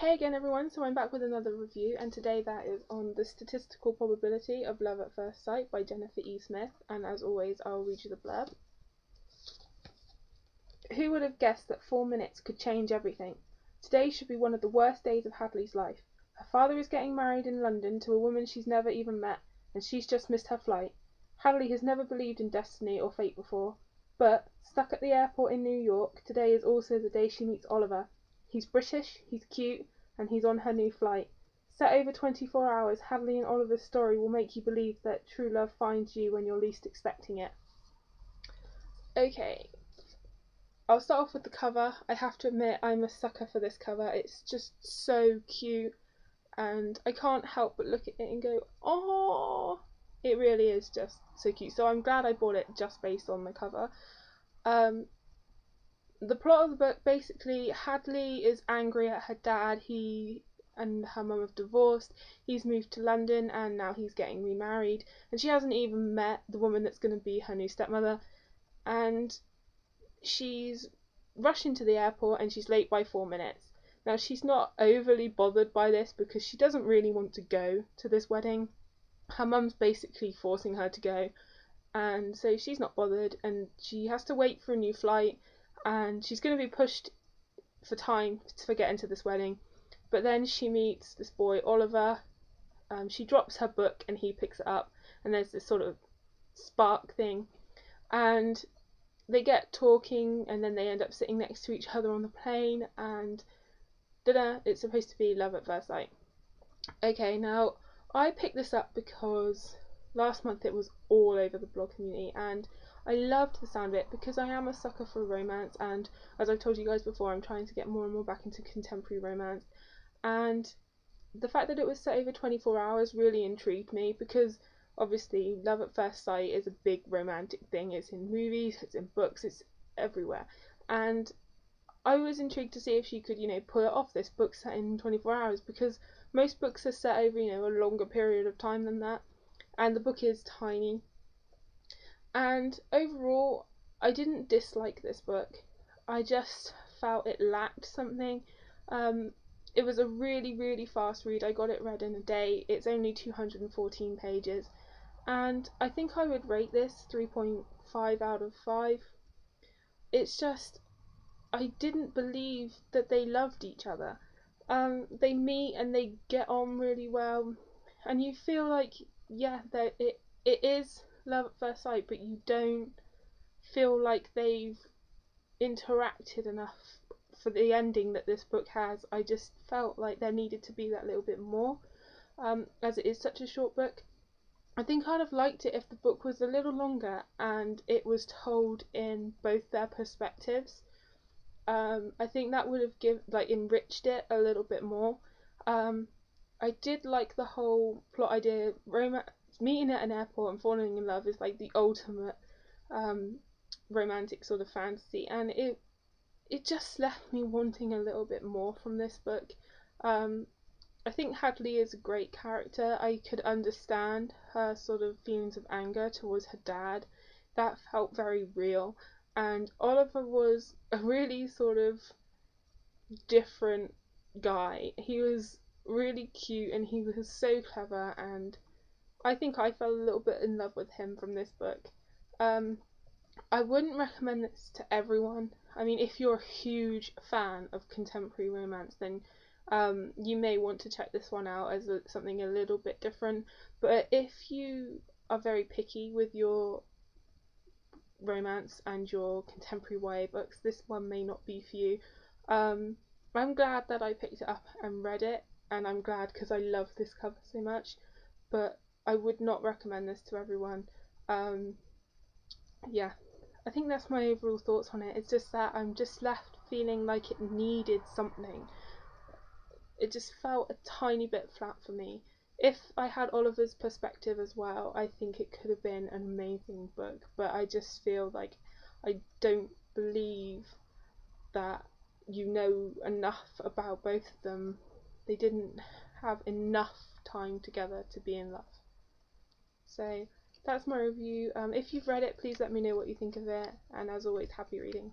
Hey again everyone, so I'm back with another review, and today that is on The Statistical Probability of Love at First Sight by Jennifer E. Smith, and as always I'll read you the blurb. Who would have guessed that 4 minutes could change everything? Today should be one of the worst days of Hadley's life. Her father is getting married in London to a woman she's never even met, and she's just missed her flight. Hadley has never believed in destiny or fate before, but, stuck at the airport in New York, today is also the day she meets Oliver. He's British, he's cute, and he's on her new flight. Set over 24 hours, Hadley and Oliver's story will make you believe that true love finds you when you're least expecting it. Okay, I'll start off with the cover. I have to admit I'm a sucker for this cover. It's just so cute, and I can't help but look at it and go, oh, it really is just so cute. So I'm glad I bought it just based on the cover. The plot of the book, basically, Hadley is angry at her dad. He and her mum have divorced. He's moved to London and now he's getting remarried, and she hasn't even met the woman that's going to be her new stepmother, and she's rushing to the airport and she's late by 4 minutes. Now, she's not overly bothered by this because she doesn't really want to go to this wedding. Her mum's basically forcing her to go, and so she's not bothered, and she has to wait for a new flight, and she's going to be pushed for time for getting to this wedding. But then she meets this boy, Oliver. She drops her book and he picks it up, and there's this sort of spark thing, and they get talking, and then they end up sitting next to each other on the plane, and it's supposed to be love at first sight. Okay, now I picked this up because last month it was all over the blog community, and I loved the sound of it because I am a sucker for romance, and as I've told you guys before, I'm trying to get more and more back into contemporary romance, and the fact that it was set over 24 hours really intrigued me because obviously love at first sight is a big romantic thing. It's in movies, it's in books, it's everywhere, and I was intrigued to see if she could, pull it off, this book set in 24 hours, because most books are set over, a longer period of time than that, and the book is tiny. And overall, I didn't dislike this book. I just felt it lacked something. It was a really, really fast read. I got it read in a day. It's only 214 pages, and I think I would rate this 3.5 out of 5. It's just, I didn't believe that they loved each other. They meet and they get on really well, and you feel like, yeah, that it is love at first sight, but you don't feel like they've interacted enough for the ending that this book has. I just felt like there needed to be that little bit more, as it is such a short book. I think I'd have liked it if the book was a little longer and it was told in both their perspectives. I think that would have enriched it a little bit more. I did like the whole plot idea. Meeting at an airport and falling in love is like the ultimate romantic sort of fantasy, and it just left me wanting a little bit more from this book. I think Hadley is a great character. I could understand her sort of feelings of anger towards her dad. That felt very real. And Oliver was a really sort of different guy. He was really cute and he was so clever, and I think I fell a little bit in love with him from this book. I wouldn't recommend this to everyone. I mean, if you're a huge fan of contemporary romance, then you may want to check this one out as something a little bit different. But if you are very picky with your romance and your contemporary YA books, this one may not be for you. I'm glad that I picked it up and read it, and I'm glad because I love this cover so much, but I would not recommend this to everyone. Yeah, I think that's my overall thoughts on it. It's just that I'm just left feeling like it needed something. It just felt a tiny bit flat for me. If I had Oliver's perspective as well, I think it could have been an amazing book, but I just feel like I don't believe that you know enough about both of them. They didn't have enough time together to be in love. So that's my review. If you've read it, please let me know what you think of it, and as always, happy reading.